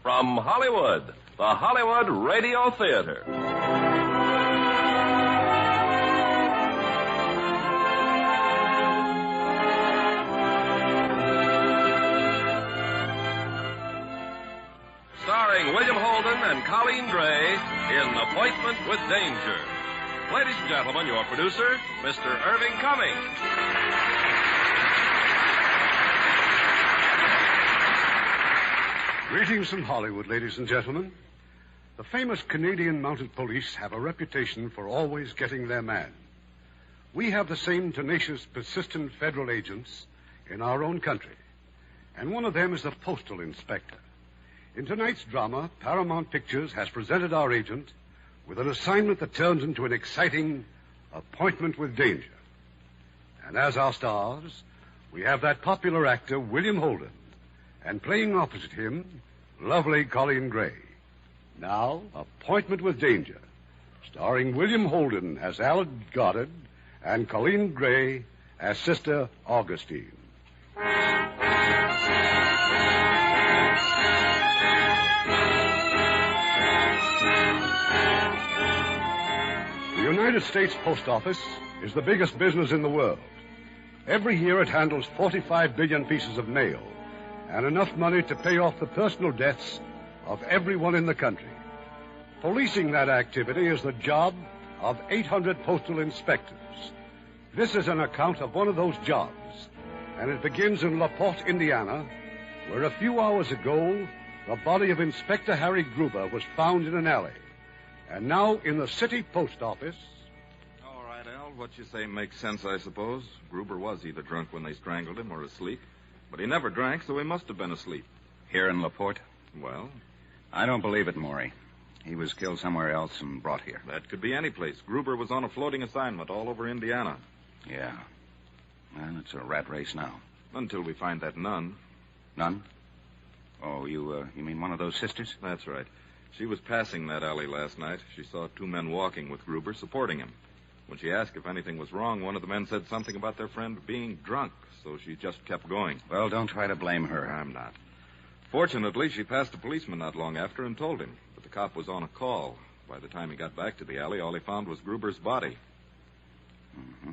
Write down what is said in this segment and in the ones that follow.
From Hollywood, the Hollywood Radio Theater. Starring William Holden and Colleen Gray in Appointment with Danger. Ladies and gentlemen, your producer, Mr. Irving Cummings. Greetings from Hollywood, ladies and gentlemen. The famous Canadian Mounted Police have a reputation for always getting their man. We have the same tenacious, persistent federal agents in our own country, and one of them is the postal inspector. In tonight's drama, Paramount Pictures has presented our agent with an assignment that turns into an exciting Appointment with Danger. And as our stars, we have that popular actor, William Holden, and playing opposite him, lovely Colleen Gray. Now, Appointment with Danger, starring William Holden as Alan Goddard and Colleen Gray as Sister Augustine. The United States Post Office is the biggest business in the world. Every year it handles 45 billion pieces of mail, and enough money to pay off the personal debts of everyone in the country. Policing that activity is the job of 800 postal inspectors. This is an account of one of those jobs, and it begins in LaPorte, Indiana, where a few hours ago, the body of Inspector Harry Gruber was found in an alley. And now in the city post office... All right, Al, what you say makes sense, I suppose. Gruber was either drunk when they strangled him or asleep. But he never drank, so he must have been asleep. Here in LaPorte? Well? I don't believe it, Maury. He was killed somewhere else and brought here. That could be any place. Gruber was on a floating assignment all over Indiana. Yeah. Well, it's a rat race now. Until we find that nun. Nun? Oh, you mean one of those sisters? That's right. She was passing that alley last night. She saw two men walking with Gruber, supporting him. When she asked if anything was wrong, one of the men said something about their friend being drunk, so she just kept going. Well, don't try to blame her. I'm not. Fortunately, she passed a policeman not long after and told him, but the cop was on a call. By the time he got back to the alley, all he found was Gruber's body. Mm-hmm.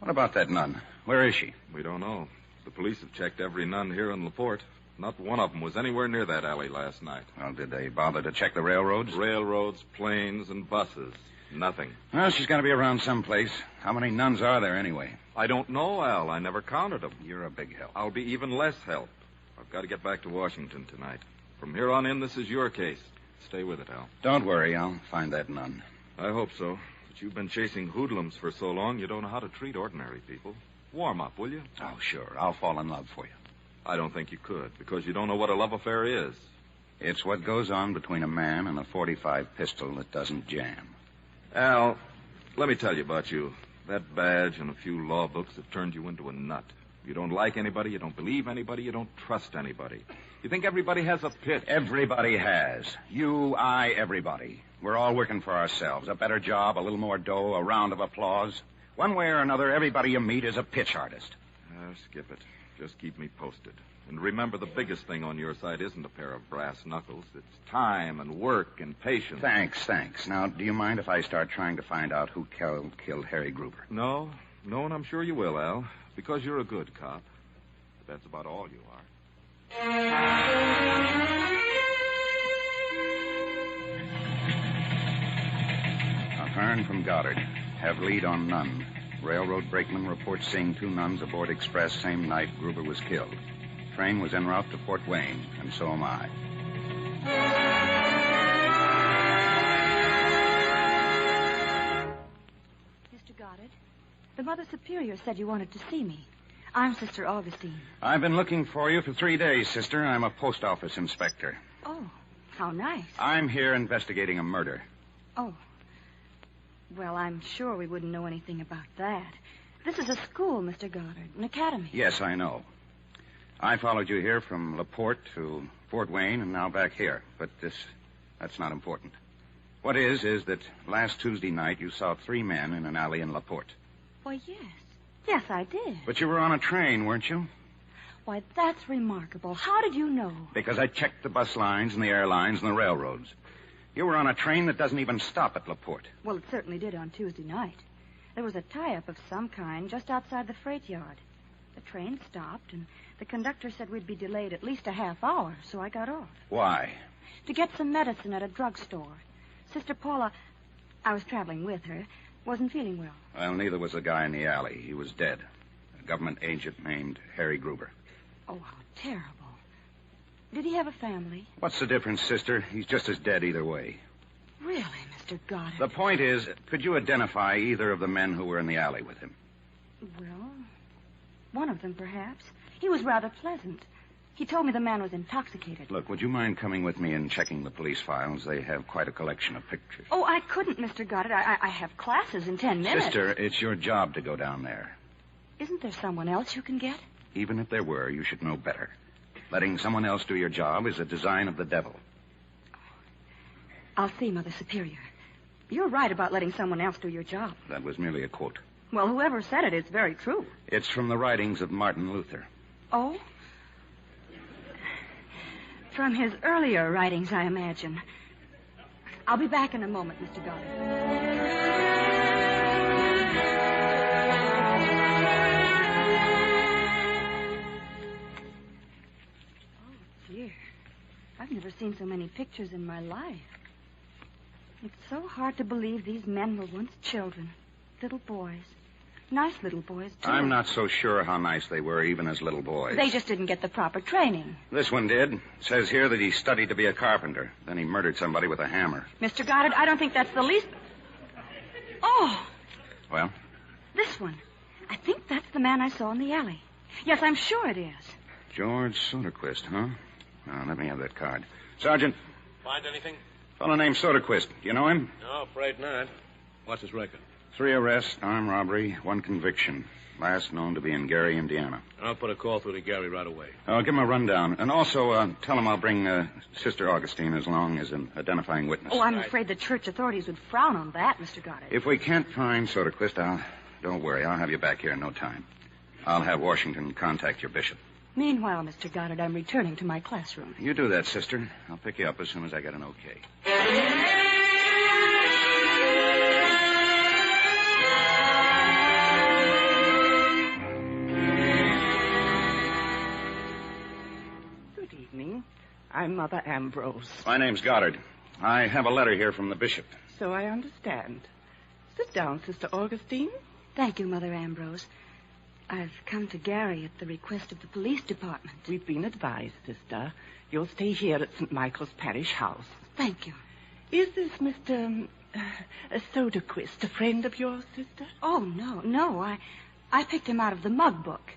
What about that nun? Where is she? We don't know. The police have checked every nun here in LaPorte. Not one of them was anywhere near that alley last night. Well, did they bother to check the railroads? Railroads, planes, and buses. Nothing. Well, she's got to be around someplace. How many nuns are there, anyway? I don't know, Al. I never counted them. You're a big help. I'll be even less help. I've got to get back to Washington tonight. From here on in, this is your case. Stay with it, Al. Don't worry. I'll find that nun. I hope so. But you've been chasing hoodlums for so long, you don't know how to treat ordinary people. Warm up, will you? Oh, sure. I'll fall in love for you. I don't think you could, because you don't know what a love affair is. It's what goes on between a man and a .45 pistol that doesn't jam. Al, let me tell you about you. That badge and a few law books have turned you into a nut. You don't like anybody, you don't believe anybody, you don't trust anybody. You think everybody has a pitch. Everybody has. You, I, everybody. We're all working for ourselves. A better job, a little more dough, a round of applause. One way or another, everybody you meet is a pitch artist. Skip it. Just keep me posted. And remember, the biggest thing on your side isn't a pair of brass knuckles. It's time and work and patience. Thanks. Now, do you mind if I start trying to find out who killed Harry Gruber? No, and I'm sure you will, Al, because you're a good cop. But that's about all you are. A Hearn from Goddard. Have lead on nun. Railroad brakeman reports seeing two nuns aboard express same night Gruber was killed. Train was en route to Fort Wayne, and so am I. Mr. Goddard, the Mother Superior said you wanted to see me. I'm Sister Augustine. I've been looking for you for 3 days, Sister. I'm a post office inspector. Oh, how nice. I'm here investigating a murder. Oh. Well, I'm sure we wouldn't know anything about that. This is a school, Mr. Goddard, an academy. Yes, I know. I followed you here from LaPorte to Fort Wayne and now back here. But that's not important. What is that last Tuesday night you saw 3 men in an alley in LaPorte. Why, yes. Yes, I did. But you were on a train, weren't you? Why, that's remarkable. How did you know? Because I checked the bus lines and the airlines and the railroads. You were on a train that doesn't even stop at LaPorte. Well, it certainly did on Tuesday night. There was a tie-up of some kind just outside the freight yard. The train stopped, and the conductor said we'd be delayed at least a half hour, so I got off. Why? To get some medicine at a drugstore. Sister Paula, I was traveling with her, wasn't feeling well. Well, neither was the guy in the alley. He was dead. A government agent named Harry Gruber. Oh, how terrible. Did he have a family? What's the difference, sister? He's just as dead either way. Really, Mr. Goddard? The point is, could you identify either of the men who were in the alley with him? Well, one of them, perhaps. He was rather pleasant. He told me the man was intoxicated. Look, would you mind coming with me and checking the police files? They have quite a collection of pictures. Oh, I couldn't, Mr. Goddard. I have classes in 10 minutes. Sister, it's your job to go down there. Isn't there someone else you can get? Even if there were, you should know better. Letting someone else do your job is a design of the devil. I'll see, Mother Superior. You're right about letting someone else do your job. That was merely a quote. Well, whoever said it, it's very true. It's from the writings of Martin Luther. Oh? From his earlier writings, I imagine. I'll be back in a moment, Mr. Goddard. I've never seen so many pictures in my life. It's so hard to believe these men were once children. Little boys. Nice little boys, too. I'm not so sure how nice they were, even as little boys. They just didn't get the proper training. This one did. It says here that he studied to be a carpenter. Then he murdered somebody with a hammer. Mr. Goddard, I don't think that's the least... Oh! Well? This one. I think that's the man I saw in the alley. Yes, I'm sure it is. George Soderquist, huh? Now, let me have that card. Sergeant. Find anything? Fellow named Soderquist. Do you know him? No, afraid not. What's his record? 3 arrests, armed robbery, 1 conviction. Last known to be in Gary, Indiana. I'll put a call through to Gary right away. I'll give him a rundown. And also, tell him I'll bring Sister Augustine as long as an identifying witness. Oh, I'm afraid the church authorities would frown on that, Mr. Goddard. If we can't find Soderquist, don't worry. I'll have you back here in no time. I'll have Washington contact your bishop. Meanwhile, Mr. Goddard, I'm returning to my classroom. You do that, sister. I'll pick you up as soon as I get an okay. Good evening. I'm Mother Ambrose. My name's Goddard. I have a letter here from the bishop. So I understand. Sit down, Sister Augustine. Thank you, Mother Ambrose. I've come to Gary at the request of the police department. We've been advised, Sister. You'll stay here at St. Michael's Parish House. Thank you. Is this Mr. Soderquist a friend of yours, Sister? Oh, no. I picked him out of the mug book.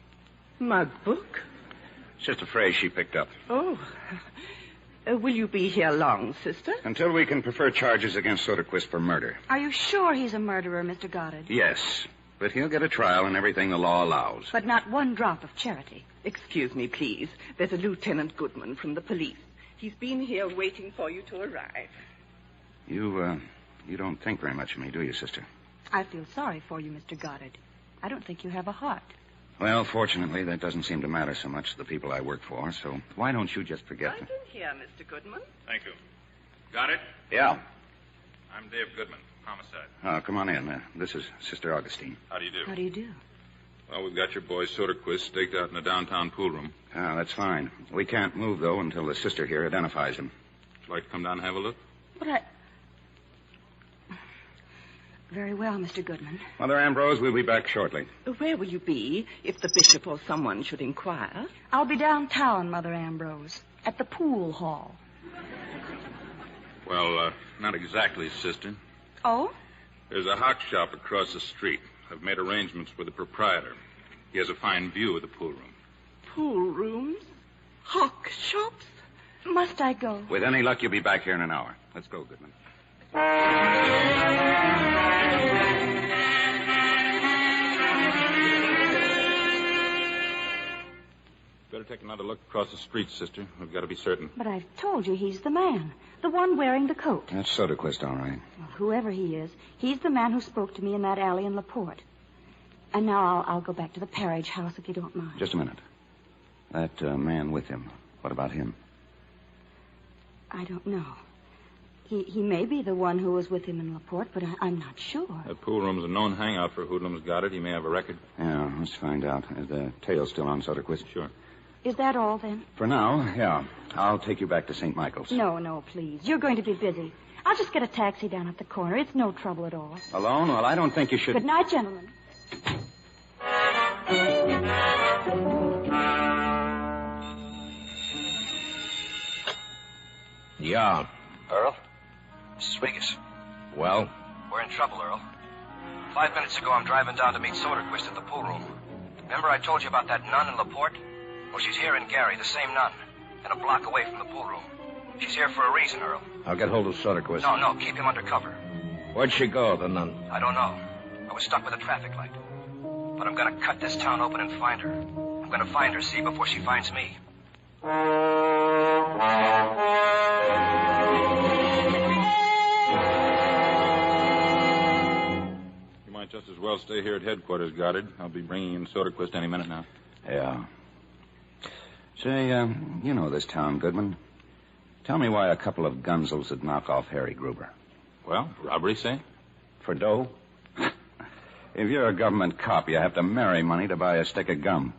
Mug book? It's just a phrase she picked up. Oh. Will you be here long, Sister? Until we can prefer charges against Soderquist for murder. Are you sure he's a murderer, Mr. Goddard? Yes. But he'll get a trial and everything the law allows. But not one drop of charity. Excuse me, please. There's a Lieutenant Goodman from the police. He's been here waiting for you to arrive. You don't think very much of me, do you, sister? I feel sorry for you, Mr. Goddard. I don't think you have a heart. Well, fortunately, that doesn't seem to matter so much to the people I work for, so why don't you just forget Right in here, Mr. Goodman. Thank you. Got it? Yeah. I'm Dave Goodman, homicide. Come on in. This is Sister Augustine. How do you do? How do you do? Well, we've got your boy Soderquist staked out in a downtown pool room. That's fine. We can't move, though, until the sister here identifies him. Would you like to come down and have a look? But Very well, Mr. Goodman. Mother Ambrose, we'll be back shortly. Where will you be if the bishop or someone should inquire? I'll be downtown, Mother Ambrose, at the pool hall. Well, not exactly, sister. Oh? There's a hock shop across the street. I've made arrangements with the proprietor. He has a fine view of the pool room. Pool rooms? Hock shops? Must I go? With any luck, you'll be back here in an hour. Let's go, Goodman. Better take another look across the street, sister. We've got to be certain. But I've told you he's the man. The one wearing the coat. That's Soderquist, all right. Well, whoever he is, he's the man who spoke to me in that alley in LaPorte. And now I'll go back to the Parrish house if you don't mind. Just a minute. That man with him, what about him? I don't know. He may be the one who was with him in LaPorte, but I'm not sure. That pool room's a known hangout for hoodlums. Got it? He may have a record. Yeah, let's find out. Is the tail still on Soderquist? Sure. Is that all, then? For now, yeah. I'll take you back to St. Michael's. No, please. You're going to be busy. I'll just get a taxi down at the corner. It's no trouble at all. Alone? Well, I don't think you should... Good night, gentlemen. Yeah. Earl? This is Regis. Well? We're in trouble, Earl. 5 minutes ago, I'm driving down to meet Soderquist at the pool room. Remember I told you about that nun in LaPorte? Well, she's here in Gary, the same nun, and a block away from the pool room. She's here for a reason, Earl. I'll get hold of Soderquist. No, keep him under cover. Where'd she go, the nun? I don't know. I was stuck with a traffic light. But I'm going to cut this town open and find her. I'm going to find her, see, before she finds me. You might just as well stay here at headquarters, Goddard. I'll be bringing in Soderquist any minute now. Yeah. Say, you know this town, Goodman. Tell me why a couple of gunzels would knock off Harry Gruber. Well, robbery, say? For dough? If you're a government cop, you have to marry money to buy a stick of gum.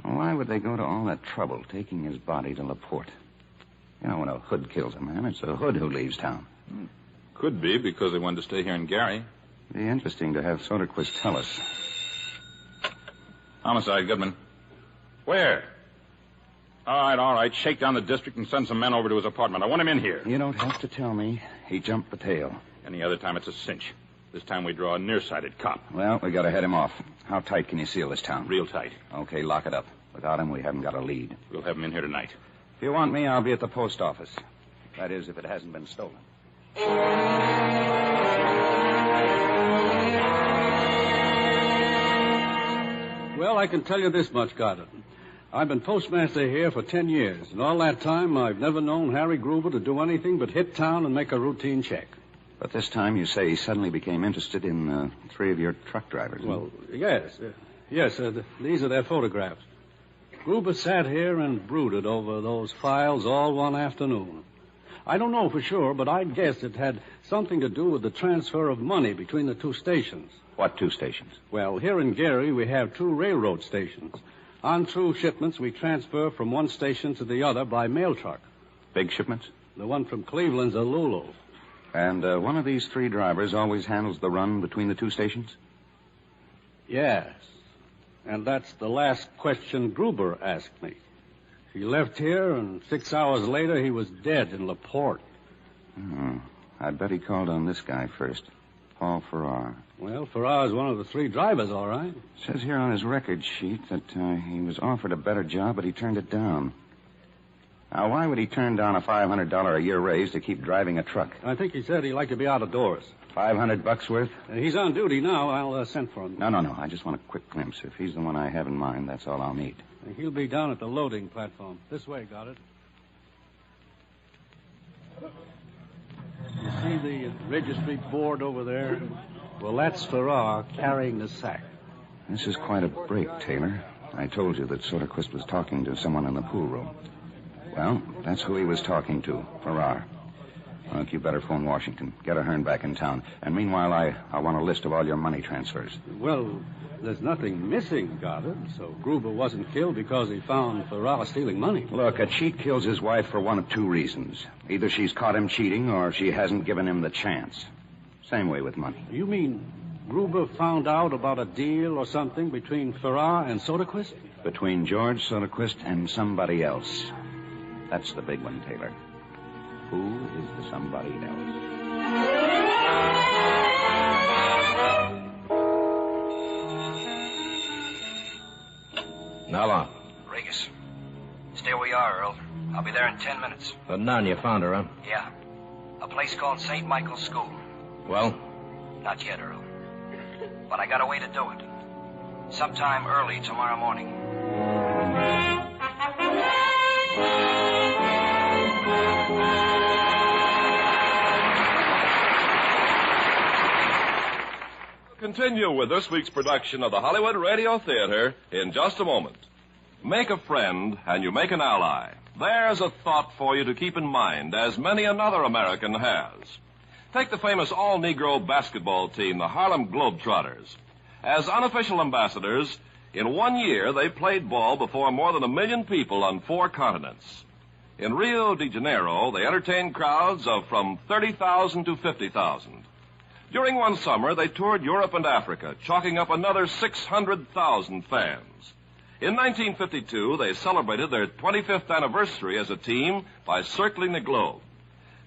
Why would they go to all that trouble taking his body to LaPorte? You know, when a hood kills a man, it's a hood who leaves town. Could be because they wanted to stay here in Gary. It'd be interesting to have Soderquist tell us. Homicide, Goodman. Where? All right. Shake down the district and send some men over to his apartment. I want him in here. You don't have to tell me. He jumped the tail. Any other time, it's a cinch. This time we draw a nearsighted cop. Well, we gotta head him off. How tight can you seal this town? Real tight. Okay, lock it up. Without him, we haven't got a lead. We'll have him in here tonight. If you want me, I'll be at the post office. That is, if it hasn't been stolen. Well, I can tell you this much, Goddard. I've been postmaster here for 10 years, and all that time I've never known Harry Gruber to do anything but hit town and make a routine check. But this time you say he suddenly became interested in 3 of your truck drivers. Well, yes. These are their photographs. Gruber sat here and brooded over those files all one afternoon. I don't know for sure, but I'd guess it had something to do with the transfer of money between the 2 stations. What 2 stations? Well, here in Gary, we have 2 railroad stations. On through shipments, we transfer from one station to the other by mail truck. Big shipments? The one from Cleveland's a Lulu. And one of these 3 drivers always handles the run between the 2 stations? Yes. And that's the last question Gruber asked me. He left here, and 6 hours later, he was dead in LaPorte. Oh, I bet he called on this guy first, Paul Farrar. Well, Farrar's one of the 3 drivers, all right. Says here on his record sheet that he was offered a better job, but he turned it down. Now, why would he turn down a $500 a year raise to keep driving a truck? I think he said he'd like to be out of doors. $500 worth? He's on duty now. I'll send for him. No. I just want a quick glimpse. If he's the one I have in mind, that's all I'll need. He'll be down at the loading platform. This way, Goddard. You see the registry board over there? Well, that's Farrar carrying the sack. This is quite a break, Taylor. I told you that Soderquist was talking to someone in the pool room. Well, that's who he was talking to, Farrar. Look, you better phone Washington. Get Ahern back in town. And meanwhile, I want a list of all your money transfers. Well, there's nothing missing, Goddard. So Gruber wasn't killed because he found Farrar stealing money. Look, a cheat kills his wife for one of 2 reasons. Either she's caught him cheating or she hasn't given him the chance. Same way with money. You mean Gruber found out about a deal or something between Farrar and Soderquist? Between George Soderquist and somebody else. That's the big one, Taylor. Who is the somebody else? How long? Regis. Stay where we are, Earl. I'll be there in 10 minutes. The nun, you found her, huh? Yeah. A place called St. Michael's School. Well? Not yet, Earl. But I got a way to do it. Sometime early tomorrow morning. Continue with this week's production of the Hollywood Radio Theater in just a moment. Make a friend and you make an ally. There's a thought for you to keep in mind, as many another American has. Take the famous all-Negro basketball team, the Harlem Globetrotters. As unofficial ambassadors, in 1 year they played ball before more than 1 million people on 4 continents. In Rio de Janeiro, they entertained crowds of from 30,000 to 50,000. During one summer, they toured Europe and Africa, chalking up another 600,000 fans. In 1952, they celebrated their 25th anniversary as a team by circling the globe.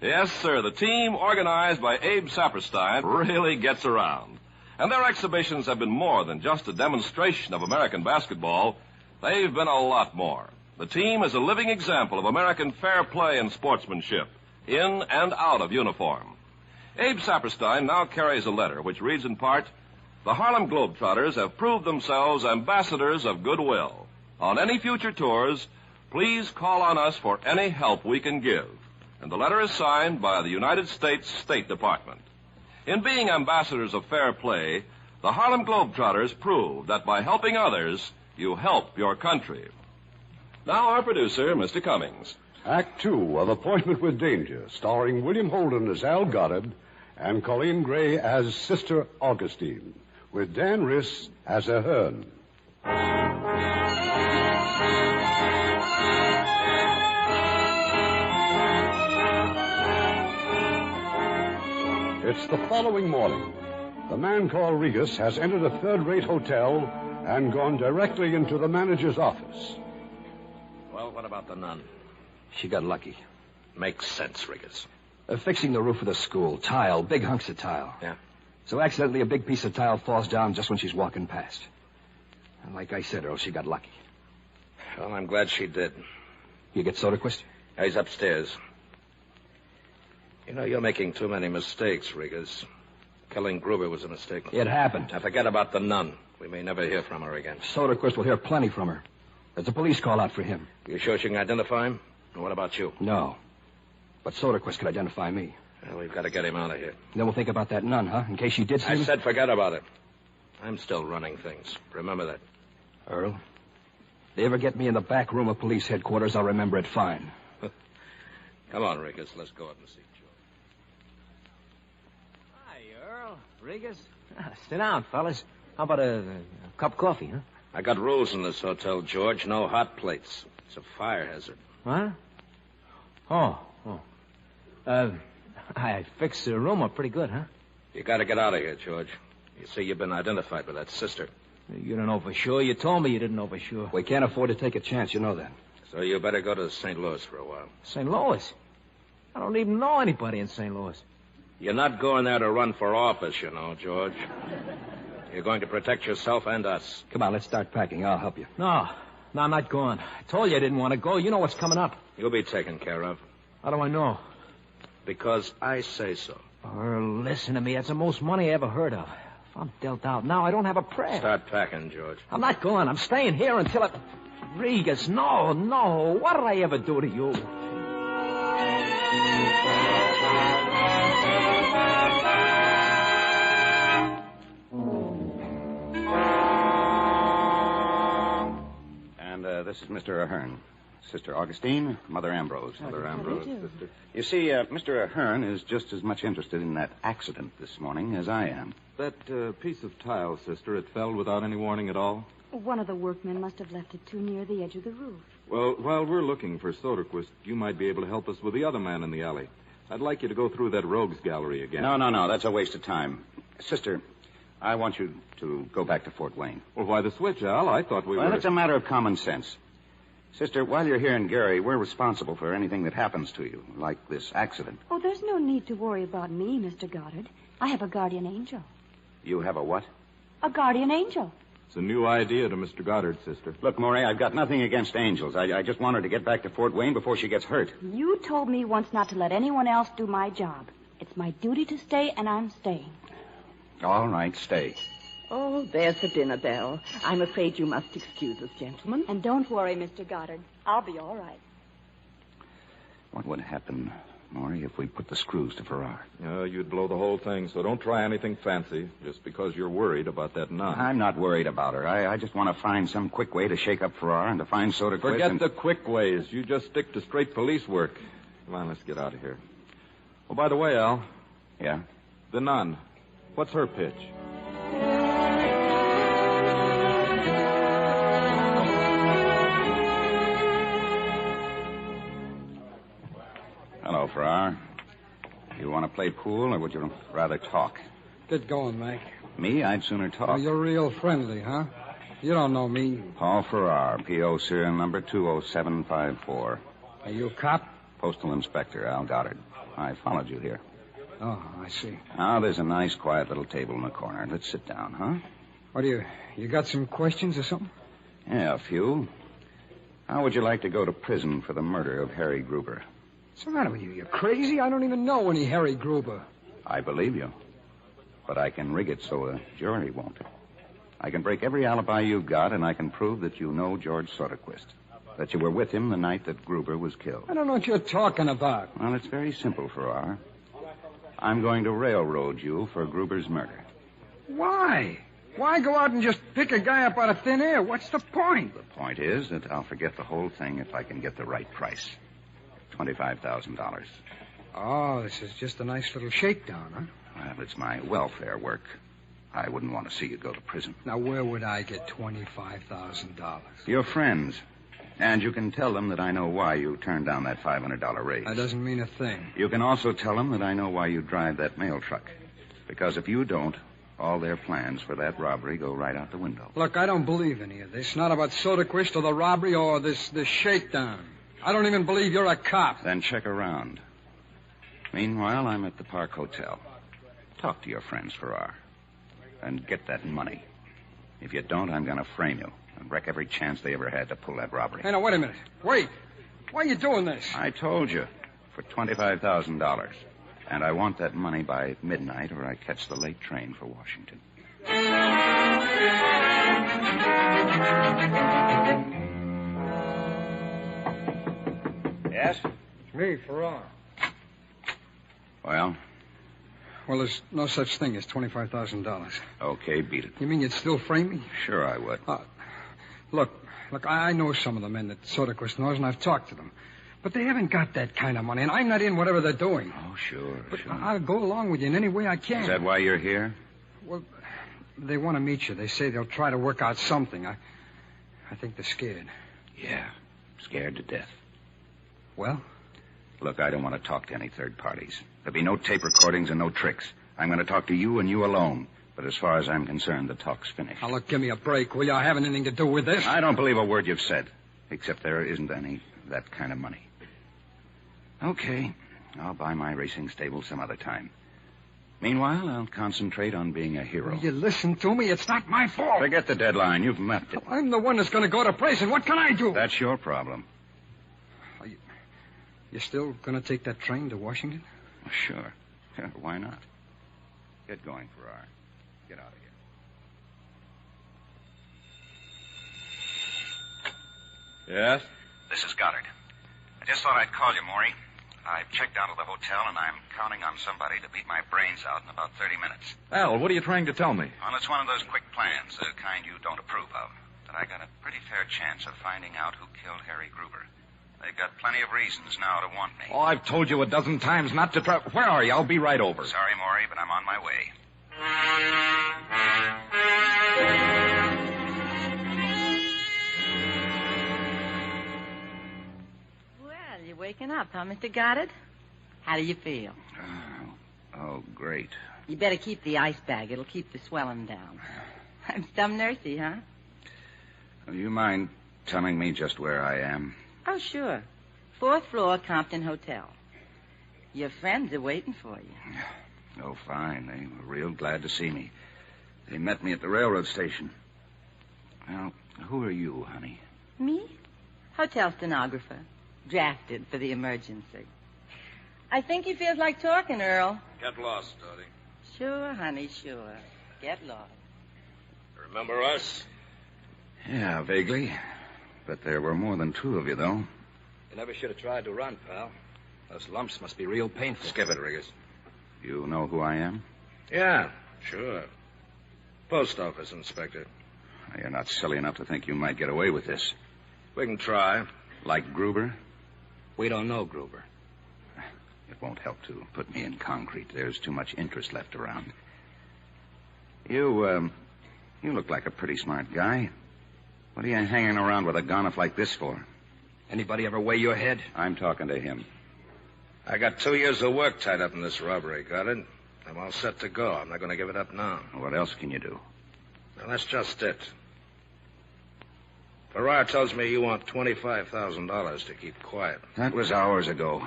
Yes, sir, the team organized by Abe Saperstein really gets around. And their exhibitions have been more than just a demonstration of American basketball. They've been a lot more. The team is a living example of American fair play and sportsmanship, in and out of uniform. Abe Saperstein now carries a letter which reads in part, "The Harlem Globetrotters have proved themselves ambassadors of goodwill. On any future tours, please call on us for any help we can give." And the letter is signed by the United States State Department. In being ambassadors of fair play, the Harlem Globetrotters prove that by helping others, you help your country. Now our producer, Mr. Cummings. Act 2 of Appointment with Danger, starring William Holden as Al Goddard and Colleen Gray as Sister Augustine, with Dan Riss as Ahern. It's the following morning. The man called Regas has entered a third-rate hotel and gone directly into the manager's office. Well, what about the nun? She got lucky. Makes sense, Regas. Fixing the roof of the school. Tile, big hunks of tile. Yeah. So accidentally a big piece of tile falls down just when she's walking past. And like I said, Earl, she got lucky. Well, I'm glad she did. You get Soderquist? He's upstairs. You know, you're making too many mistakes, Regas. Killing Gruber was a mistake. It happened. Now, forget about the nun. We may never hear from her again. Soderquist will hear plenty from her. There's a police call out for him. You sure she can identify him? And what about you? No. But Soderquist could identify me. Well, we've got to get him out of here. Then we'll think about that nun, huh? In case she did see me. I said forget about it. I'm still running things. Remember that. Earl, if they ever get me in the back room of police headquarters, I'll remember it fine. Come on, Regas. Let's go up and see George. Hi, Earl. Regas. Sit down, fellas. How about a cup of coffee, huh? I got rules in this hotel, George. No hot plates. It's a fire hazard. What? Oh. I fixed the room up pretty good, huh? You got to get out of here, George. You see, you've been identified with that sister. You don't know for sure. You told me you didn't know for sure. We can't afford to take a chance, you know that. So you better go to St. Louis for a while. St. Louis? I don't even know anybody in St. Louis. You're not going there to run for office, you know, George. You're going to protect yourself and us. Come on, let's start packing. I'll help you. No, I'm not going. I told you I didn't want to go. You know what's coming up. You'll be taken care of. How do I know? Because I say so. Earl, listen to me. That's the most money I ever heard of. If I'm dealt out now, I don't have a prayer. Start packing, George. I'm not going. I'm staying here until it... Regas, no. What did I ever do to you? And this is Mr. Ahern. Sister Augustine, Mother Ambrose. Mother Ambrose, sister. You see, Mr. Ahern is just as much interested in that accident this morning as I am. That piece of tile, sister, it fell without any warning at all? One of the workmen must have left it too near the edge of the roof. Well, while we're looking for Soderquist, you might be able to help us with the other man in the alley. I'd like you to go through that rogues gallery again. No. That's a waste of time. Sister, I want you to go back to Fort Wayne. Well, why the switch, Al? I thought we were... Well, it's a matter of common sense. Sister, while you're here in Gary, we're responsible for anything that happens to you, like this accident. Oh, there's no need to worry about me, Mr. Goddard. I have a guardian angel. You have a what? A guardian angel. It's a new idea to Mr. Goddard, sister. Look, Maury, I've got nothing against angels. I just want her to get back to Fort Wayne before she gets hurt. You told me once not to let anyone else do my job. It's my duty to stay, and I'm staying. All right, stay. Oh, there's the dinner bell. I'm afraid you must excuse us, gentlemen. And don't worry, Mr. Goddard. I'll be all right. What would happen Maury, if we put the screws to Farrar? You'd blow the whole thing, so don't try anything fancy just because you're worried about that nun. I'm not worried about her. I just want to find some quick way to shake up Farrar and to find Soderquist. Forget the quick ways. You just stick to straight police work. Come on, let's get out of here. Oh, by the way, Al. Yeah? The nun. What's her pitch? Hello, Farrar. You want to play pool, or would you rather talk? Get going, Mac. Me? I'd sooner talk. Oh, you're real friendly, huh? You don't know me. Paul Farrar, P.O. serial number 20754. Are you a cop? Postal Inspector Al Goddard. I followed you here. Oh, I see. Now, there's a nice, quiet little table in the corner. Let's sit down, huh? What do you got some questions or something? Yeah, a few. How would you like to go to prison for the murder of Harry Gruber? What's the matter with you? You're crazy? I don't even know any Harry Gruber. I believe you. But I can rig it so a jury won't. I can break every alibi you've got, and I can prove that you know George Soderquist. That you were with him the night that Gruber was killed. I don't know what you're talking about. Well, it's very simple, Farrar. I'm going to railroad you for Gruber's murder. Why? Why go out and just pick a guy up out of thin air? What's the point? The point is that I'll forget the whole thing if I can get the right price. $25,000. Oh, this is just a nice little shakedown, huh? Well, it's my welfare work. I wouldn't want to see you go to prison. Now, where would I get $25,000? Your friends. And you can tell them that I know why you turned down that $500 raise. That doesn't mean a thing. You can also tell them that I know why you drive that mail truck. Because if you don't, all their plans for that robbery go right out the window. Look, I don't believe any of this. Not about Soderquist or the robbery or this shakedown. I don't even believe you're a cop. Then check around. Meanwhile, I'm at the Park Hotel. Talk to your friends, Farrar. And get that money. If you don't, I'm going to frame you and wreck every chance they ever had to pull that robbery. Hey, now, wait a minute. Wait. Why are you doing this? I told you. For $25,000. And I want that money by midnight or I catch the late train for Washington. Yes? It's me, Farrar. Well? Well, there's no such thing as $25,000. Okay, beat it. You mean you'd still frame me? Sure I would. Look, I know some of the men that Soderquist knows, and I've talked to them. But they haven't got that kind of money, and I'm not in whatever they're doing. Oh, sure, But sure. I'll go along with you in any way I can. Is that why you're here? Well, they want to meet you. They say they'll try to work out something. I think they're scared. Yeah, scared to death. Well? Look, I don't want to talk to any third parties. There'll be no tape recordings and no tricks. I'm going to talk to you and you alone. But as far as I'm concerned, the talk's finished. Now, look, give me a break, will you? I haven't anything to do with this. I don't believe a word you've said, except there isn't any that kind of money. Okay, I'll buy my racing stable some other time. Meanwhile, I'll concentrate on being a hero. Will you listen to me? It's not my fault. Forget the deadline. You've met it. I'm the one that's going to go to prison. What can I do? That's your problem. You still going to take that train to Washington? Sure. Yeah, why not? Get going, Farrar. Get out of here. Yes? This is Goddard. I just thought I'd call you, Maury. I've checked out of the hotel, and I'm counting on somebody to beat my brains out in about 30 minutes. Al, what are you trying to tell me? Well, it's one of those quick plans, the kind you don't approve of. But I got a pretty fair chance of finding out who killed Harry Gruber. They've got plenty of reasons now to want me. Oh, I've told you a dozen times not to try. Where are you? I'll be right over. Sorry, Maury, but I'm on my way. Well, you're waking up, huh, Mr. Goddard? How do you feel? Oh, great. You better keep the ice bag. It'll keep the swelling down. I'm some nursey, huh? Do you mind telling me just where I am? Oh, sure. 4th floor, Compton Hotel. Your friends are waiting for you. Oh, fine. They were real glad to see me. They met me at the railroad station. Well, who are you, honey? Me? Hotel stenographer. Drafted for the emergency. I think he feels like talking, Earl. Get lost, Dottie. Sure, honey, sure. Get lost. Remember us? Yeah, vaguely. But there were more than two of you, though. You never should have tried to run, pal. Those lumps must be real painful. Skip it, Riggers. You know who I am? Yeah, sure. Post office inspector. You're not silly enough to think you might get away with this. We can try. Like Gruber? We don't know Gruber. It won't help to put me in concrete. There's too much interest left around. You look like a pretty smart guy. What are you hanging around with a gonif like this for? Anybody ever weigh your head? I'm talking to him. I got 2 years of work tied up in this robbery, got it? I'm all set to go. I'm not going to give it up now. What else can you do? Well, that's just it. Farrar tells me you want $25,000 to keep quiet. That was hours ago.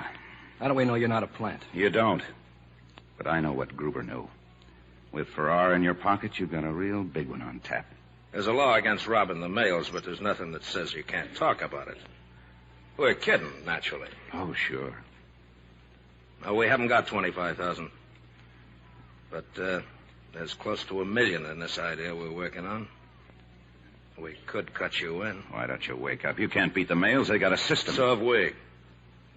How do we know you're not a plant? You don't. But I know what Gruber knew. With Farrar in your pocket, you've got a real big one on tap. There's a law against robbing the mails, but there's nothing that says you can't talk about it. We're kidding, naturally. Oh, sure. No, we haven't got 25,000. But there's close to $1 million in this idea we're working on. We could cut you in. Why don't you wake up? You can't beat the mails. They got a system. So have we.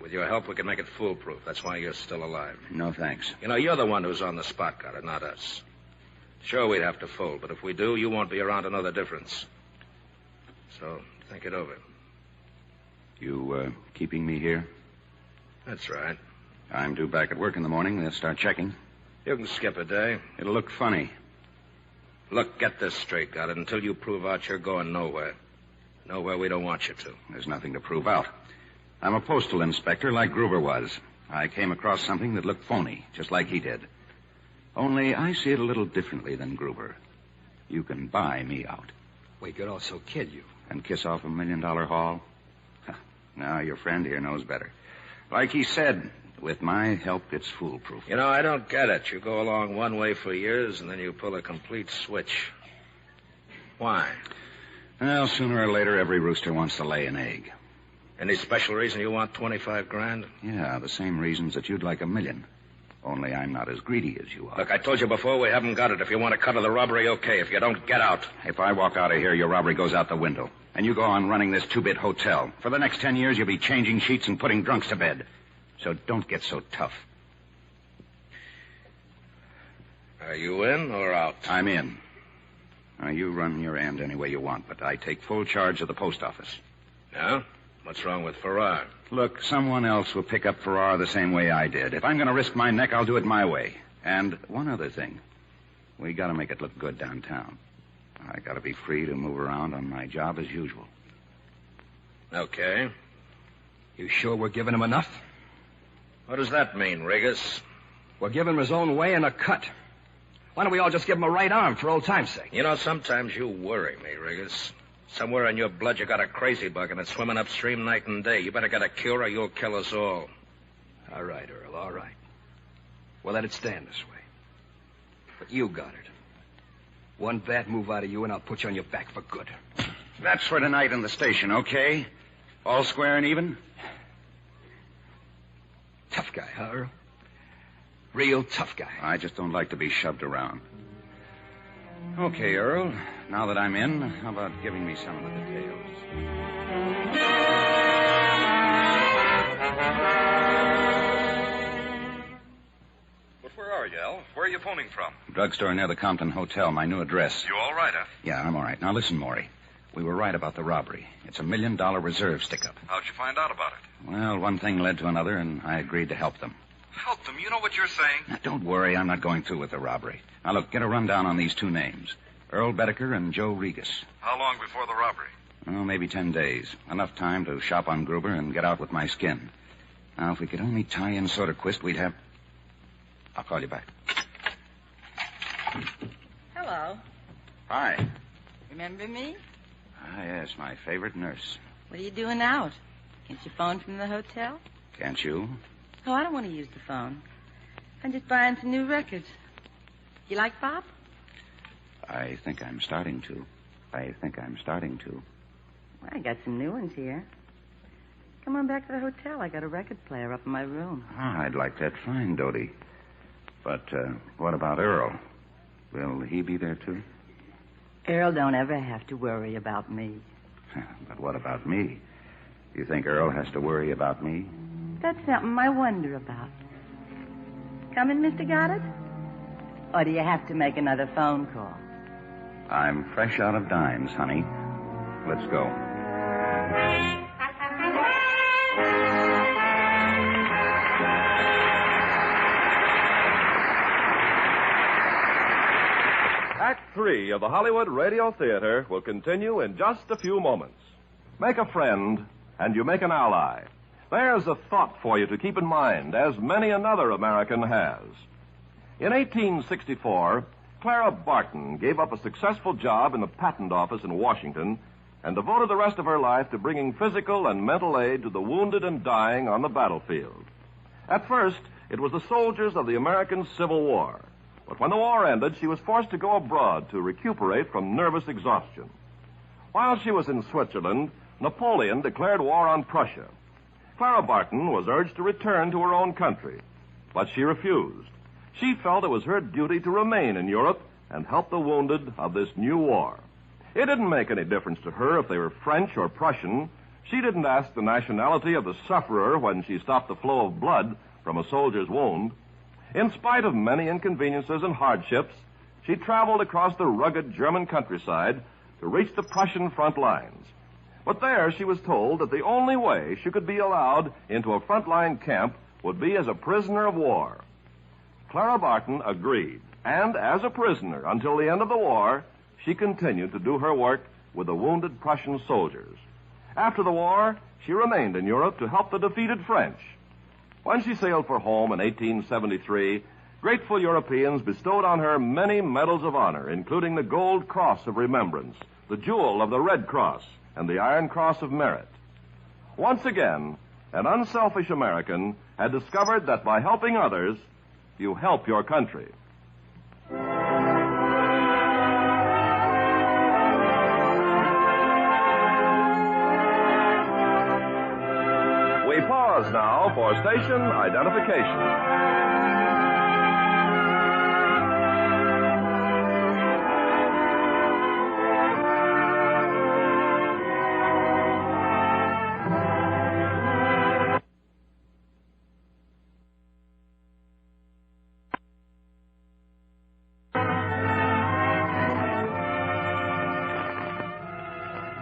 With your help, we can make it foolproof. That's why you're still alive. No, thanks. You know, you're the one who's on the spot, got it, not us. Sure, we'd have to fold, but if we do, you won't be around to know the difference. So, think it over. You, keeping me here? That's right. I'm due back at work in the morning. They'll start checking. You can skip a day. It'll look funny. Look, get this straight, got it? Until you prove out you're going nowhere. Nowhere we don't want you to. There's nothing to prove out. I'm a postal inspector like Gruber was. I came across something that looked phony, just like he did. Only I see it a little differently than Gruber. You can buy me out. We could also kill you. And kiss off $1 million haul? Now, your friend here knows better. Like he said, with my help, it's foolproof. You know, I don't get it. You go along one way for years, and then you pull a complete switch. Why? Well, sooner or later, every rooster wants to lay an egg. Any special reason you want 25 grand? Yeah, the same reasons that you'd like $1 million. Only I'm not as greedy as you are. Look, I told you before, we haven't got it. If you want to cut to the robbery, okay. If you don't, get out. If I walk out of here, your robbery goes out the window. And you go on running this two-bit hotel. For the next 10 years, you'll be changing sheets and putting drunks to bed. So don't get so tough. Are you in or out? I'm in. Now, you run your end any way you want, but I take full charge of the post office. Yeah? What's wrong with Farrar? Look, someone else will pick up Farrar the same way I did. If I'm going to risk my neck, I'll do it my way. And one other thing. We got to make it look good downtown. I got to be free to move around on my job as usual. Okay. You sure we're giving him enough? What does that mean, Riggers? We're giving him his own way and a cut. Why don't we all just give him a right arm for old time's sake? You know, sometimes you worry me, Riggers. Somewhere in your blood you got a crazy bug and it's swimming upstream night and day. You better get a cure or you'll kill us all. All right, Earl, all right. We'll let it stand this way. But you got it. One bad move out of you and I'll put you on your back for good. That's for tonight in the station, okay? All square and even? Tough guy, huh, Earl? Real tough guy. I just don't like to be shoved around. Okay, Earl. Now that I'm in, how about giving me some of the details? But where are you, Al? Where are you phoning from? Drugstore near the Compton Hotel, my new address. You all right, huh? Yeah, I'm all right. Now listen, Maury. We were right about the robbery. It's $1 million reserve stick-up. How'd you find out about it? Well, one thing led to another, and I agreed to help them. Help them? You know what you're saying? Now, don't worry. I'm not going through with the robbery. Now, look, get a rundown on these two names. Earl Bedecker and Joe Regas. How long before the robbery? Oh, maybe 10 days. Enough time to shop on Gruber and get out with my skin. Now, if we could only tie in Soderquist, we'd have... I'll call you back. Hello. Hi. Remember me? Ah, yes, my favorite nurse. What are you doing out? Can't you phone from the hotel? Can't you? Oh, I don't want to use the phone. I'm just buying some new records. You like pop? I think I'm starting to. Well, I got some new ones here. Come on back to the hotel. I got a record player up in my room. Ah, I'd like that fine, Dodie. But what about Earl? Will he be there, too? Earl don't ever have to worry about me. But what about me? You think Earl has to worry about me? That's something I wonder about. Coming, Mr. Goddard? Or do you have to make another phone call? I'm fresh out of dimes, honey. Let's go. Act 3 of the Hollywood Radio Theater will continue in just a few moments. Make a friend, and you make an ally. There's a thought for you to keep in mind, as many another American has. In 1864, Clara Barton gave up a successful job in the patent office in Washington and devoted the rest of her life to bringing physical and mental aid to the wounded and dying on the battlefield. At first, it was the soldiers of the American Civil War. But when the war ended, she was forced to go abroad to recuperate from nervous exhaustion. While she was in Switzerland, Napoleon declared war on Prussia. Clara Barton was urged to return to her own country, but she refused. She felt it was her duty to remain in Europe and help the wounded of this new war. It didn't make any difference to her if they were French or Prussian. She didn't ask the nationality of the sufferer when she stopped the flow of blood from a soldier's wound. In spite of many inconveniences and hardships, she traveled across the rugged German countryside to reach the Prussian front lines. But there she was told that the only way she could be allowed into a frontline camp would be as a prisoner of war. Clara Barton agreed, and as a prisoner until the end of the war, she continued to do her work with the wounded Prussian soldiers. After the war, she remained in Europe to help the defeated French. When she sailed for home in 1873, grateful Europeans bestowed on her many medals of honor, including the Gold Cross of Remembrance, the Jewel of the Red Cross, and the Iron Cross of Merit. Once again, an unselfish American had discovered that by helping others, you help your country. We pause now for station identification.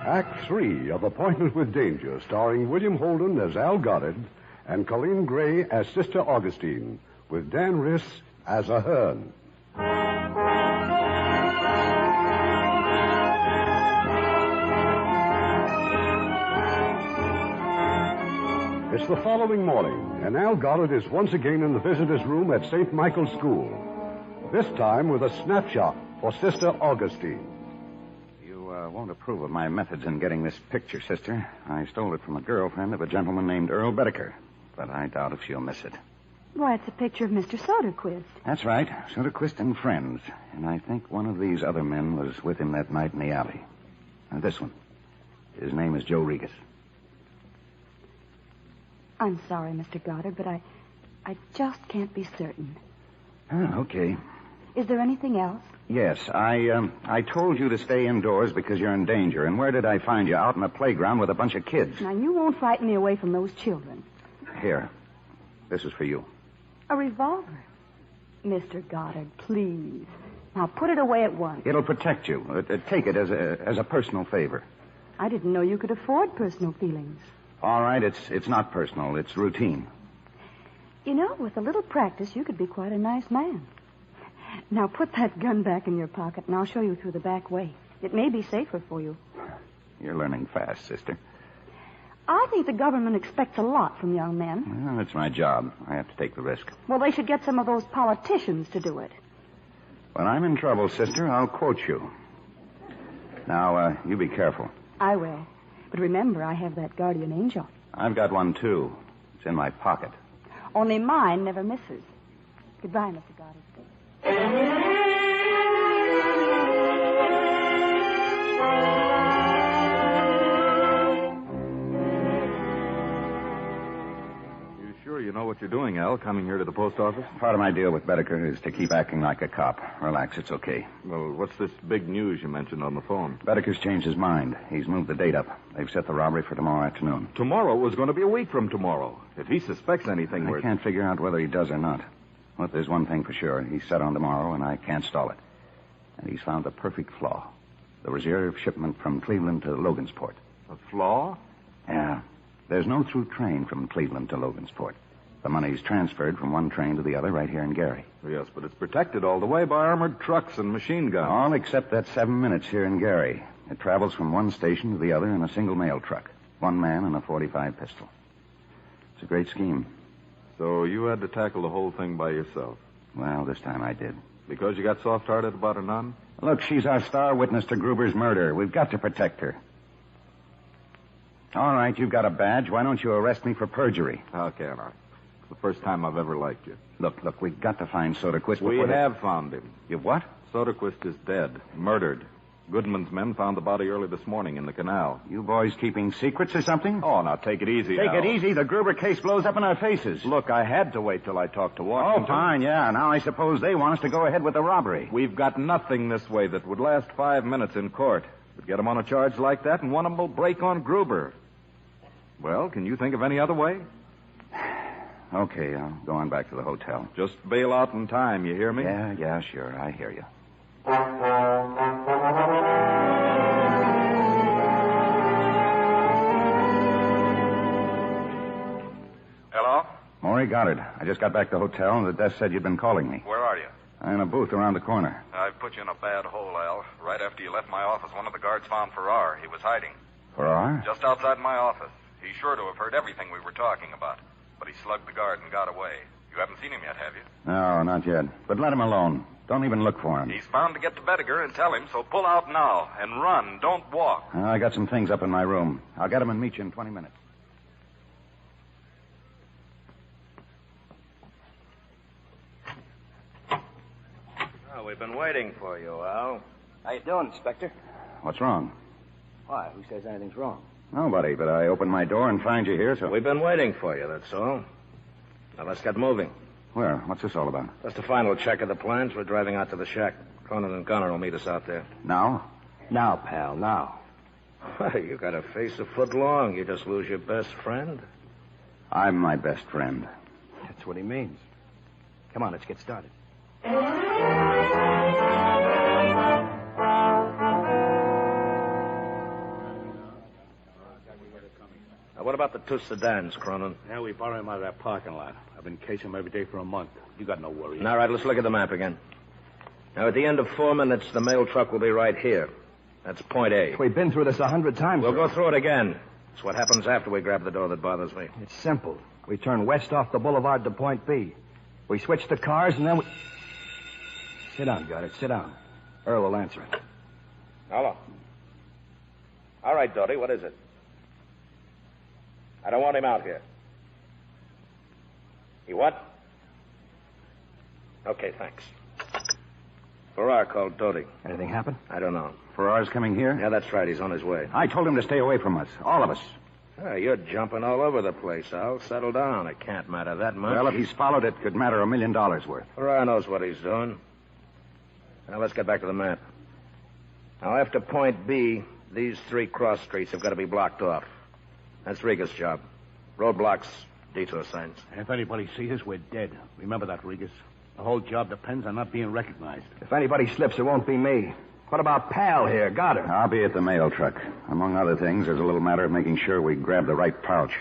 Act 3 of Appointment with Danger, starring William Holden as Al Goddard and Colleen Gray as Sister Augustine, with Dan Riss as Ahern. It's the following morning, and Al Goddard is once again in the visitor's room at St. Michael's School, this time with a snapshot for Sister Augustine. Won't approve of my methods in getting this picture, sister. I stole it from a girlfriend of a gentleman named Earl Bedecker, but I doubt if she'll miss it. Why, it's a picture of Mr. Soderquist. That's right, Soderquist and friends. And I think one of these other men was with him that night in the alley. This one. His name is Joe Regas. I'm sorry, Mr. Goddard, but I just can't be certain. Oh, okay. Is there anything else? Yes, I told you to stay indoors because you're in danger. And where did I find you? Out in the playground with a bunch of kids. Now, you won't frighten me away from those children. Here. This is for you. A revolver? Mr. Goddard, please. Now, put it away at once. It'll protect you. Take it as a personal favor. I didn't know you could afford personal feelings. All right, it's not personal. It's routine. You know, with a little practice, you could be quite a nice man. Now, put that gun back in your pocket, and I'll show you through the back way. It may be safer for you. You're learning fast, sister. I think the government expects a lot from young men. Well, it's my job. I have to take the risk. Well, they should get some of those politicians to do it. When I'm in trouble, sister, I'll quote you. Now, you be careful. I will. But remember, I have that guardian angel. I've got one, too. It's in my pocket. Only mine never misses. Goodbye, Mr. Goddard. You sure you know what you're doing, Al, coming here to the post office? Part of my deal with Bedecker is to keep acting like a cop. Relax, it's okay. Well, what's this big news you mentioned on the phone? Bedecker's changed his mind. He's moved the date up. They've set the robbery for tomorrow afternoon. Tomorrow was going to be a week from tomorrow. If he suspects anything, I can't figure out whether he does or not. But there's one thing for sure. He's set on tomorrow, and I can't stall it. And he's found the perfect flaw. The reserve shipment from Cleveland to Logansport. A flaw? Yeah. There's no through train from Cleveland to Logansport. The money's transferred from one train to the other right here in Gary. Yes, but it's protected all the way by armored trucks and machine guns. All except that 7 minutes here in Gary. It travels from one station to the other in a single mail truck. One man and a .45 pistol. It's a great scheme. So you had to tackle the whole thing by yourself? Well, this time I did. Because you got soft-hearted about a nun? Look, she's our star witness to Gruber's murder. We've got to protect her. All right, you've got a badge. Why don't you arrest me for perjury? How can I? It's the first time I've ever liked you. Look, we've got to find Soderquist. We have found him. You what? Soderquist is dead, murdered. Goodman's men found the body early this morning in the canal. You boys keeping secrets or something? Oh, now take it easy. Take it easy. The Gruber case blows up in our faces. Look, I had to wait till I talked to Washington. Oh, fine, yeah. Now I suppose they want us to go ahead with the robbery. We've got nothing this way that would last 5 minutes in court. We'd get them on a charge like that, and one of them will break on Gruber. Well, can you think of any other way? Okay, I'll go on back to the hotel. Just bail out in time, you hear me? Yeah, sure. I hear you. Hello? Maury Goddard. I just got back to the hotel, and the desk said you'd been calling me. Where are you? I'm in a booth around the corner. I put you in a bad hole, Al. Right after you left my office, one of the guards found Farrar. He was hiding. Farrar? Just outside my office. He's sure to have heard everything we were talking about. But he slugged the guard and got away. You haven't seen him yet, have you? No, not yet. But let him alone. Don't even look for him. He's bound to get to Bedecker and tell him, so pull out now and run. Don't walk. I got some things up in my room. I'll get him and meet you in 20 minutes. Oh, we've been waiting for you, Al. How you doing, Inspector? What's wrong? Why? Who says anything's wrong? Nobody, but I opened my door and find you here, so... We've been waiting for you, that's all. Now, let's get moving. Where? What's this all about? Just a final check of the plans. We're driving out to the shack. Cronin and Gunner will meet us out there. Now? Now, pal, now. You got a face a foot long. You just lose your best friend? I'm my best friend. That's what he means. Come on, let's get started. Now, what about the two sedans, Cronin? Yeah, we borrow them out of that parking lot. I've been casing them every day for a month. You got no worries. All right, let's look at the map again. Now, at the end of 4 minutes, the mail truck will be right here. That's point A. We've been through this 100 times. We'll go through it again. It's what happens after we grab the door that bothers me. It's simple. We turn west off the boulevard to point B. We switch the cars, and then we... Sit down, Goddard. Sit down. Earl will answer it. Hello. All right, Doty, what is it? I don't want him out here. He what? Okay, thanks. Farrar called Doty. Anything happen? I don't know. Farrar's coming here? Yeah, that's right. He's on his way. I told him to stay away from us. All of us. You're jumping all over the place, Al. Settle down. It can't matter that much. Well, if he's followed, it could matter $1 million worth. Farrar knows what he's doing. Now, let's get back to the map. Now, after point B, these 3 cross streets have got to be blocked off. That's Riga's job. Roadblocks, detour signs. If anybody sees us, we're dead. Remember that, Regas. The whole job depends on not being recognized. If anybody slips, it won't be me. What about Pal here? Got her. I'll be at the mail truck. Among other things, there's a little matter of making sure we grab the right pouch.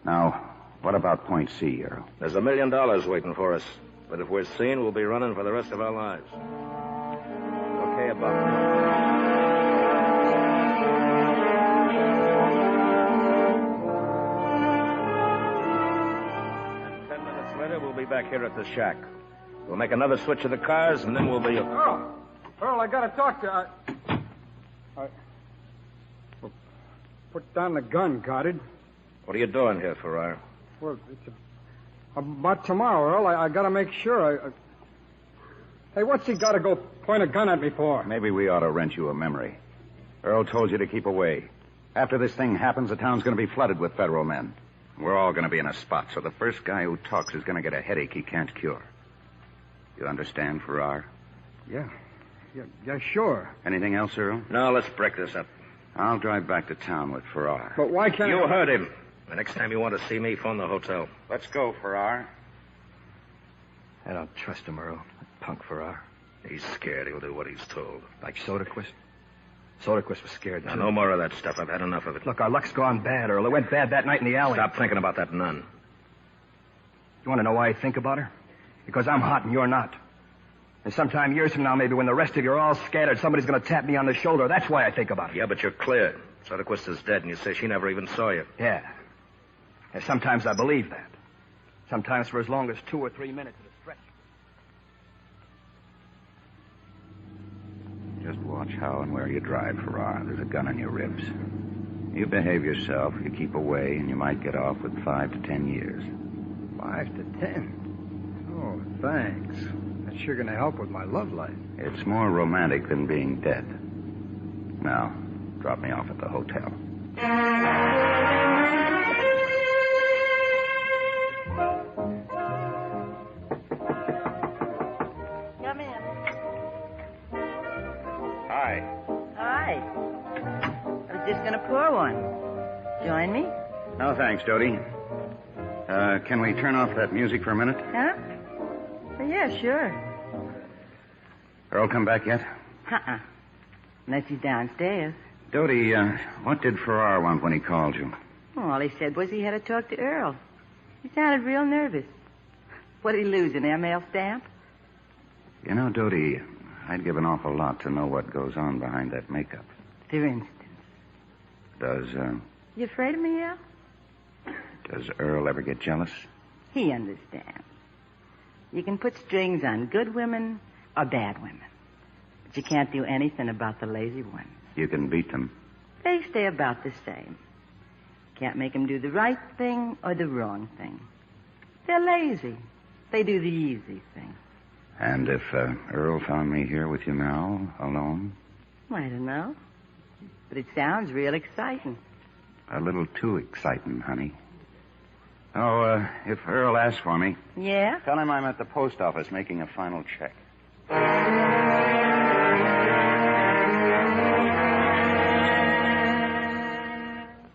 Now, what about point C, Earl? There's $1 million waiting for us. But if we're seen, we'll be running for the rest of our lives. Okay, about. We'll be back here at the shack. We'll make another switch of the cars, and then we'll be... Earl, I gotta talk to... Well, put down the gun, Goddard. What are you doing here, Farrar? Well, it's about tomorrow, Earl. I gotta make sure. Hey, what's he gotta go point a gun at me for? Maybe we ought to rent you a memory. Earl told you to keep away. After this thing happens, the town's going to be flooded with federal men. We're all going to be in a spot, so the first guy who talks is going to get a headache he can't cure. You understand, Farrar? Yeah, sure. Anything else, Earl? No, let's break this up. I'll drive back to town with Farrar. But why can't You heard him. The next time you want to see me, phone the hotel. Let's go, Farrar. I don't trust him, Earl. Punk Farrar. He's scared. He'll do what he's told. Like Soderquist? Soderquist was scared, Now, too. no more of that stuff. I've had enough of it. Look, our luck's gone bad, Earl. It went bad that night in the alley. Stop thinking about that nun. You want to know why I think about her? Because I'm hot and you're not. And sometime years from now, maybe when the rest of you are all scattered, somebody's going to tap me on the shoulder. That's why I think about her. Yeah, but you're clear. Soderquist is dead, and you say she never even saw you. Yeah. And sometimes I believe that. Sometimes for as long as 2 or 3 minutes at a stretch. Just watch how and where you drive, Farrar. There's a gun in your ribs. You behave yourself, you keep away, and you might get off with 5 to 10 years. 5 to 10? Oh, thanks. That's sure going to help with my love life. It's more romantic than being dead. Now, drop me off at the hotel. Come in. Hi. Hi. I was just going to pour one. Join me? No, thanks, Dodie. Can we turn off that music for a minute? Huh? Well, yeah, sure. Earl come back yet? Uh-uh. Unless he's downstairs. Dodie, what did Farrar want when he called you? Well, all he said was he had to talk to Earl. He sounded real nervous. What did he lose, an ML stamp? You know, Dodie, I'd give an awful lot to know what goes on behind that makeup. For instance. You afraid of me, Al? Does Earl ever get jealous? He understands. You can put strings on good women or bad women. But you can't do anything about the lazy ones. You can beat them. They stay about the same. Can't make them do the right thing or the wrong thing. They're lazy. They do the easy thing. And if Earl found me here with you now, alone? I don't know. But it sounds real exciting. A little too exciting, honey. Oh, if Earl asks for me... Yeah? Tell him I'm at the post office making a final check.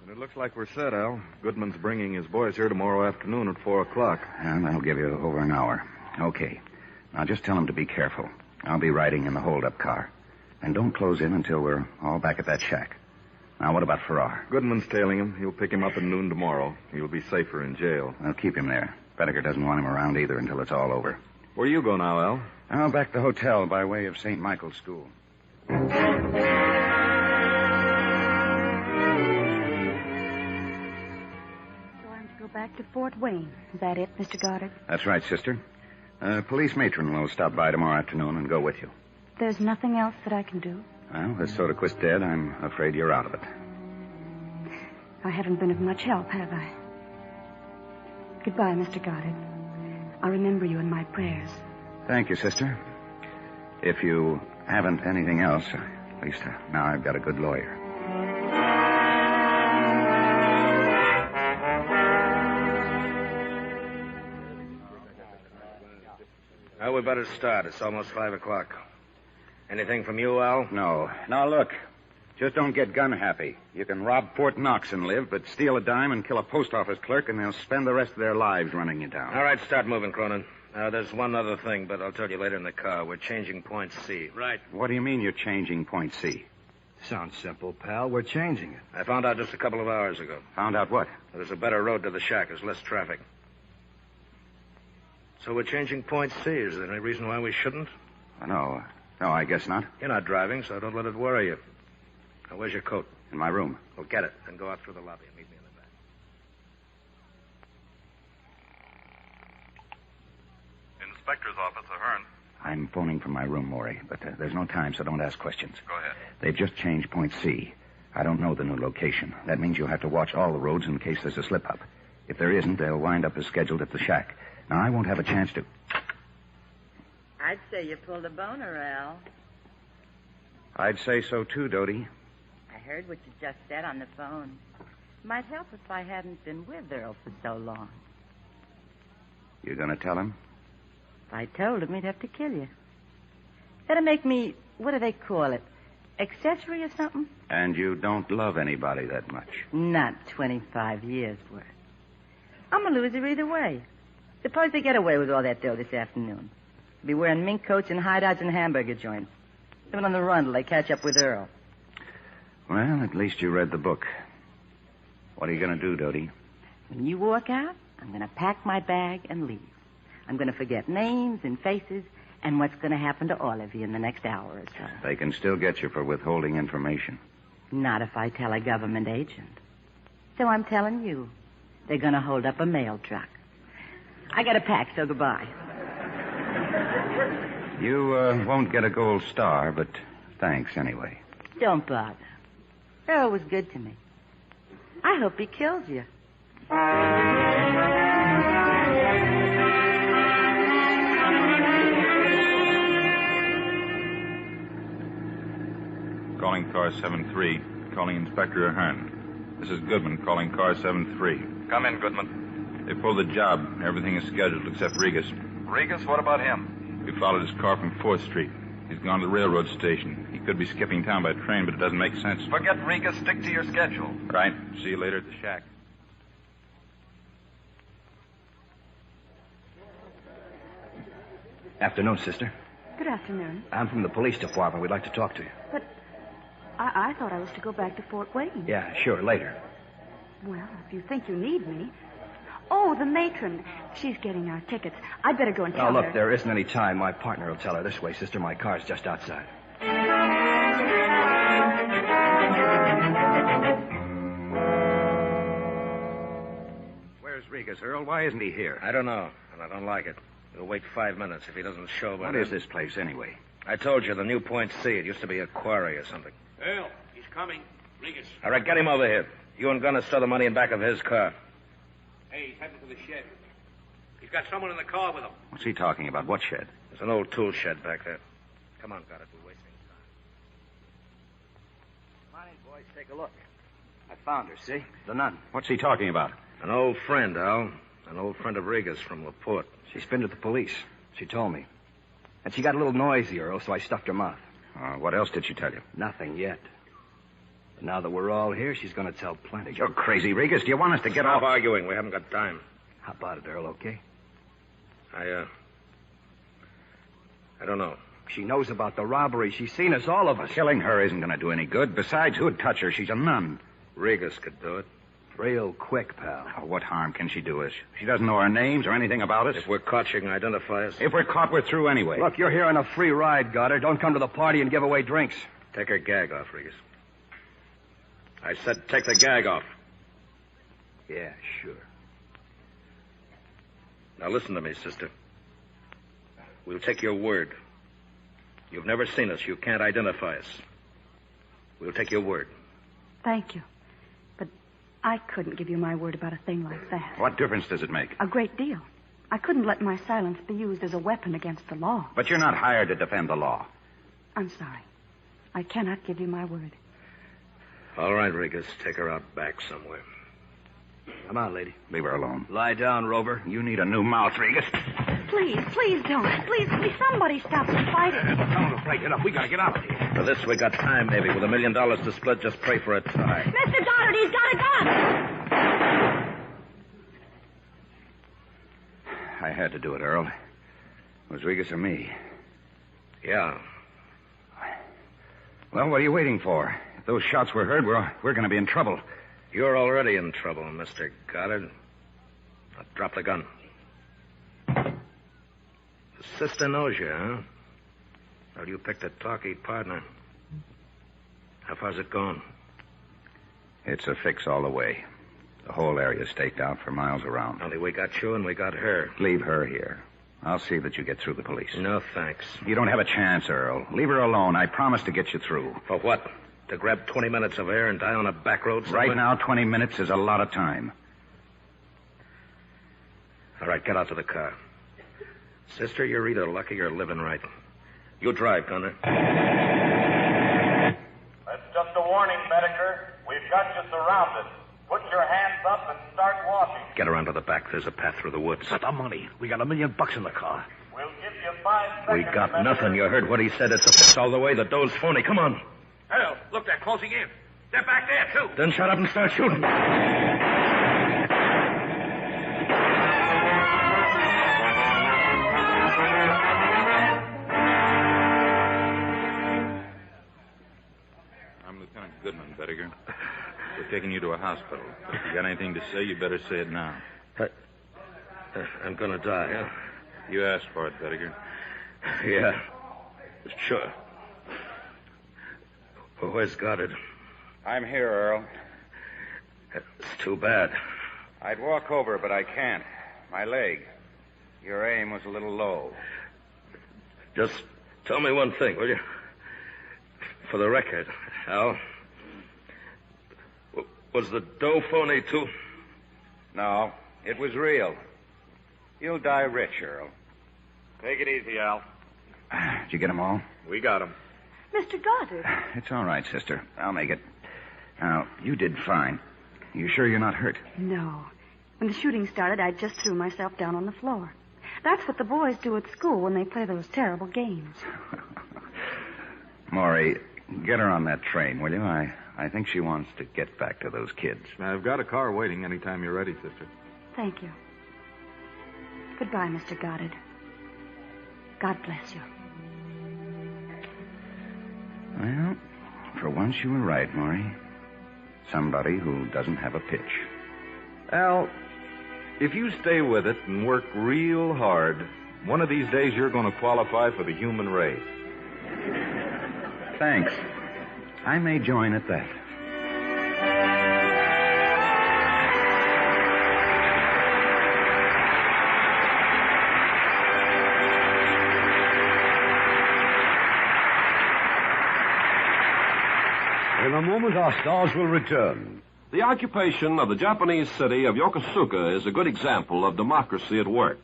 It looks like we're set, Al. Goodman's bringing his boys here tomorrow afternoon at 4 o'clock. And that'll give you over an hour. Okay. Now, just tell him to be careful. I'll be riding in the hold-up car. And don't close in until we're all back at that shack. Now, what about Farrar? Goodman's tailing him. He'll pick him up at noon tomorrow. He'll be safer in jail. I'll keep him there. Bedecker doesn't want him around either until it's all over. Where you go now, Al? I'll back to the hotel by way of St. Michael's School. So I'm to go back to Fort Wayne. Is that it, Mr. Goddard? That's right, sister. Police matron will stop by tomorrow afternoon and go with you. There's nothing else that I can do? Well, with Soderquist dead, I'm afraid you're out of it. I haven't been of much help, have I? Goodbye, Mr. Goddard. I'll remember you in my prayers. Thank you, sister. If you haven't anything else, at least now I've got a good lawyer. Well, we better start. It's almost 5 o'clock. Anything from you, Al? No. Now, look. Just don't get gun happy. You can rob Fort Knox and live, but steal a dime and kill a post office clerk, and they'll spend the rest of their lives running you down. All right, start moving, Cronin. There's one other thing, but I'll tell you later in the car. We're changing point C. Right. What do you mean you're changing point C? Sounds simple, pal. We're changing it. I found out just a couple of hours ago. Found out what? There's a better road to the shack. There's less traffic. So we're changing point C. Is there any reason why we shouldn't? No, I guess not. You're not driving, so don't let it worry you. Now, where's your coat? In my room. Well, get it, then go out through the lobby and meet me in the back. Inspector's office, Ahern. I'm phoning from my room, Maury, but there's no time, so don't ask questions. Go ahead. They've just changed point C. I don't know the new location. That means you'll have to watch all the roads in case there's a slip-up. If there isn't, they'll wind up as scheduled at the shack. Now, I won't have a chance to... I'd say you pulled a boner, Al. I'd say so, too, Dodie. I heard what you just said on the phone. Might help if I hadn't been with Earl for so long. You gonna tell him? If I told him, he'd have to kill you. That'd make me, what do they call it, accessory or something? And you don't love anybody that much. Not 25 years worth. I'm a loser either way. Suppose they get away with all that dough this afternoon. Be wearing mink coats and hideouts and hamburger joints. Living on the run till they catch up with Earl. Well, at least you read the book. What are you going to do, Dodie? When you walk out, I'm going to pack my bag and leave. I'm going to forget names and faces and what's going to happen to all of you in the next hour or so. They can still get you for withholding information. Not if I tell a government agent. So I'm telling you, they're going to hold up a mail truck. I got to pack, so goodbye. You won't get a gold star, but thanks anyway. Don't bother. Earl was good to me. I hope he kills you. Calling car 73. Calling Inspector Ahern. This is Goodman calling car 73. Come in, Goodman. They pulled the job. Everything is scheduled except Regas. Regas, what about him? We followed his car from 4th Street. He's gone to the railroad station. He could be skipping town by train, but it doesn't make sense. Forget Regas. Stick to your schedule. Right. See you later at the shack. Afternoon, sister. Good afternoon. I'm from the police department. We'd like to talk to you. But I thought I was to go back to Fort Wayne. Yeah, sure, later. Well, if you think you need me. Oh, the matron. She's getting our tickets. I'd better go and tell Oh, look, her. there isn't any time. My partner will tell her. This way, sister. My car's just outside. Where's Regas, Earl? Why isn't he here? I don't know, and I don't like it. We'll wait 5 minutes if he doesn't show by What then. is this place, anyway? I told you, the New Point C. It used to be a quarry or something. Earl, he's coming. Regas. All right, get him over here. You and Gunner stow the money in back of his car. Hey, he's heading for the shed. He's got someone in the car with him. What's he talking about? What shed? There's an old tool shed back there. Come on, Garrick. We're wasting time. Come on in, boys. Take a look. I found her, see? The nun. What's he talking about? An old friend, Al. An old friend of Regas from LaPorte. She's been to the police. She told me. And she got a little noisy, Earl, so I stuffed her mouth. What else did she tell you? Nothing yet. But now that we're all here, she's going to tell plenty. You're crazy, Regas. Do you want us to get Stop off? arguing. We haven't got time. How about it, Earl, okay? I don't know. She knows about the robbery. She's seen us, all of us. Killing her isn't going to do any good. Besides, who'd touch her? She's a nun. Regas could do it. Real quick, pal. Oh, what harm can she do us? She doesn't know our names or anything about us. If we're caught, she can identify us. If we're caught, we're through anyway. Look, you're here on a free ride, Goddard. Don't come to the party and give away drinks. Take her gag off, Regas. I said take the gag off. Yeah, sure. Now listen to me, sister. We'll take your word. You've never seen us. You can't identify us. We'll take your word. Thank you. But I couldn't give you my word about a thing like that. What difference does it make? A great deal. I couldn't let my silence be used as a weapon against the law. But you're not hired to defend the law. I'm sorry. I cannot give you my word. All right, Regas. Take her out back somewhere. Come on, lady. Leave her alone. Lie down, Rover. You need a new mouth, Regas. Please don't. Please, somebody stop the fighting. Come on, break it up. We got to get out of here. For this, we got time, maybe. With $1 million to split, just pray for a tie. Mr. Goddard, he's got a gun! I had to do it, Earl. It was Regas or me. Yeah. Well, what are you waiting for? If those shots were heard, we're going to be in trouble. You're already in trouble, Mr. Goddard. Now, drop the gun. The sister knows you, huh? Well, you picked a talky partner. How far's it gone? It's a fix all the way. The whole area's staked out for miles around. Only we got you and we got her. Leave her here. I'll see that you get through the police. No, thanks. You don't have a chance, Earl. Leave her alone. I promise to get you through. For what? To grab 20 minutes of air and die on a back road somewhere? Right now, 20 minutes is a lot of time. All right, get out to the car. Sister, you're either lucky or living right. You drive, Gunner. That's just a warning, Medicker. We've got you surrounded. Put your hands up and start walking. Get around to the back. There's a path through the woods. But the money. We got $1 million in the car. We'll give you 5 seconds. We got nothing. You heard what he said. It's all the way. The dough's phony. Come on. Hell, look, they're closing in. They're back there, too. Then shut up and start shooting. I'm Lieutenant Goodman, Bettiger. We're taking you to a hospital. If you got anything to say, you better say it now. I'm gonna die, huh? You asked for it, Bettiger. Yeah. Sure. Where's Goddard? I'm here, Earl. It's too bad. I'd walk over, but I can't. My leg. Your aim was a little low. Just tell me one thing, will you? For the record, Al. Was the dough phony, too? No, it was real. You'll die rich, Earl. Take it easy, Al. Did you get them all? We got them. Mr. Goddard. It's all right, sister. I'll make it. Now, you did fine. You sure you're not hurt? No. When the shooting started, I just threw myself down on the floor. That's what the boys do at school when they play those terrible games. Maury, get her on that train, will you? I think she wants to get back to those kids. I've got a car waiting anytime you're ready, sister. Thank you. Goodbye, Mr. Goddard. God bless you. Well, for once you were right, Maury. Somebody who doesn't have a pitch. Al, if you stay with it and work real hard, one of these days you're going to qualify for the human race. Thanks. I may join at that. In a moment, our stars will return. The occupation of the Japanese city of Yokosuka is a good example of democracy at work.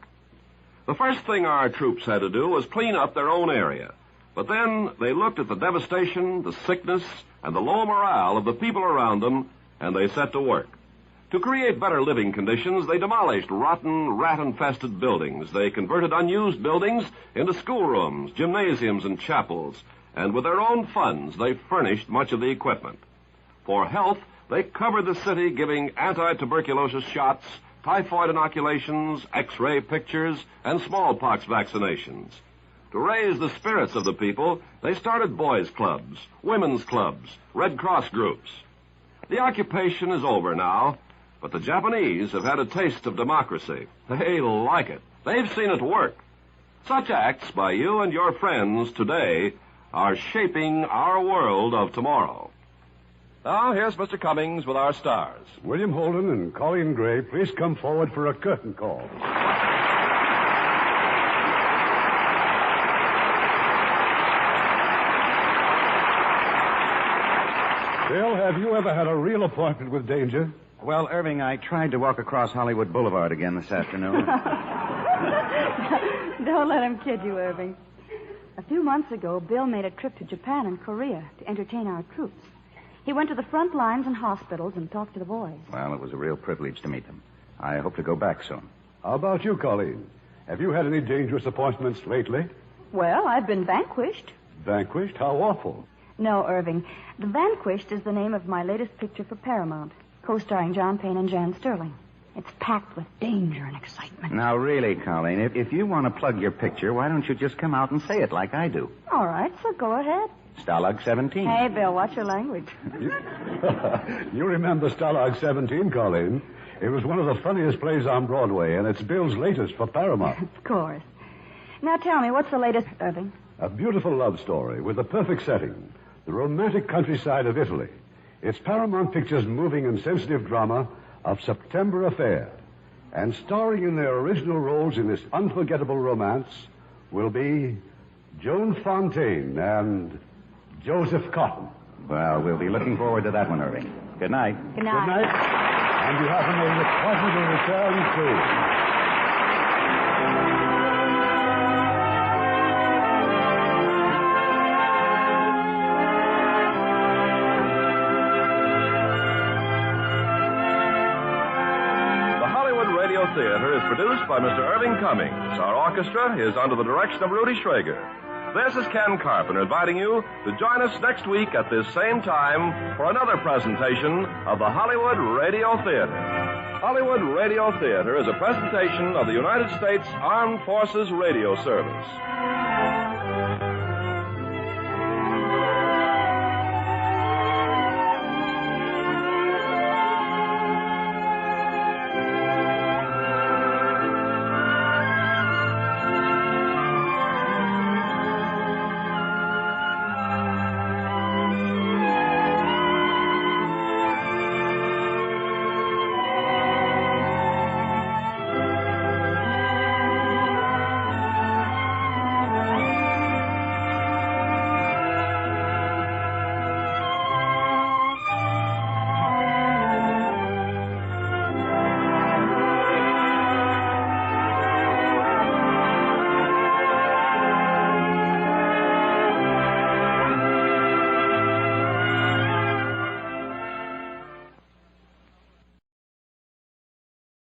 The first thing our troops had to do was clean up their own area. But then they looked at the devastation, the sickness, and the low morale of the people around them, and they set to work. To create better living conditions, they demolished rotten, rat-infested buildings. They converted unused buildings into schoolrooms, gymnasiums, and chapels. And with their own funds, they furnished much of the equipment. For health, they covered the city giving anti-tuberculosis shots, typhoid inoculations, X-ray pictures, and smallpox vaccinations. To raise the spirits of the people, they started boys' clubs, women's clubs, Red Cross groups. The occupation is over now, but the Japanese have had a taste of democracy. They like it. They've seen it work. Such acts by you and your friends today are shaping our world of tomorrow. Now, here's Mr. Cummings with our stars. William Holden and Colleen Gray, please come forward for a curtain call. Bill, have you ever had a real appointment with danger? Well, Irving, I tried to walk across Hollywood Boulevard again this afternoon. Don't let him kid you, Irving. A few months ago, Bill made a trip to Japan and Korea to entertain our troops. He went to the front lines and hospitals and talked to the boys. Well, it was a real privilege to meet them. I hope to go back soon. How about you, Colleen? Have you had any dangerous appointments lately? Well, I've been vanquished. Vanquished? How awful. No, Irving. The Vanquished is the name of my latest picture for Paramount, co-starring John Payne and Jan Sterling. It's packed with danger and excitement. Now, really, Colleen, if you want to plug your picture, why don't you just come out and say it like I do? All right, so go ahead. Stalag 17. Hey, Bill, watch your language. You remember Stalag 17, Colleen? It was one of the funniest plays on Broadway, and it's Bill's latest for Paramount. Of course. Now tell me, what's the latest, Irving? A beautiful love story with a perfect setting. The romantic countryside of Italy. It's Paramount Pictures' moving and sensitive drama of September Affair. And starring in their original roles in this unforgettable romance will be Joan Fontaine and Joseph Cotton. Well, we'll be looking forward to that one, Irving. Good night. Good night. Good night. And you have a possible return, too. produced by Mr. Irving Cummings. Our orchestra is under the direction of Rudy Schrager. This is Ken Carpenter inviting you to join us next week at this same time for another presentation of the Hollywood Radio Theater. Hollywood Radio Theater is a presentation of the United States Armed Forces Radio Service.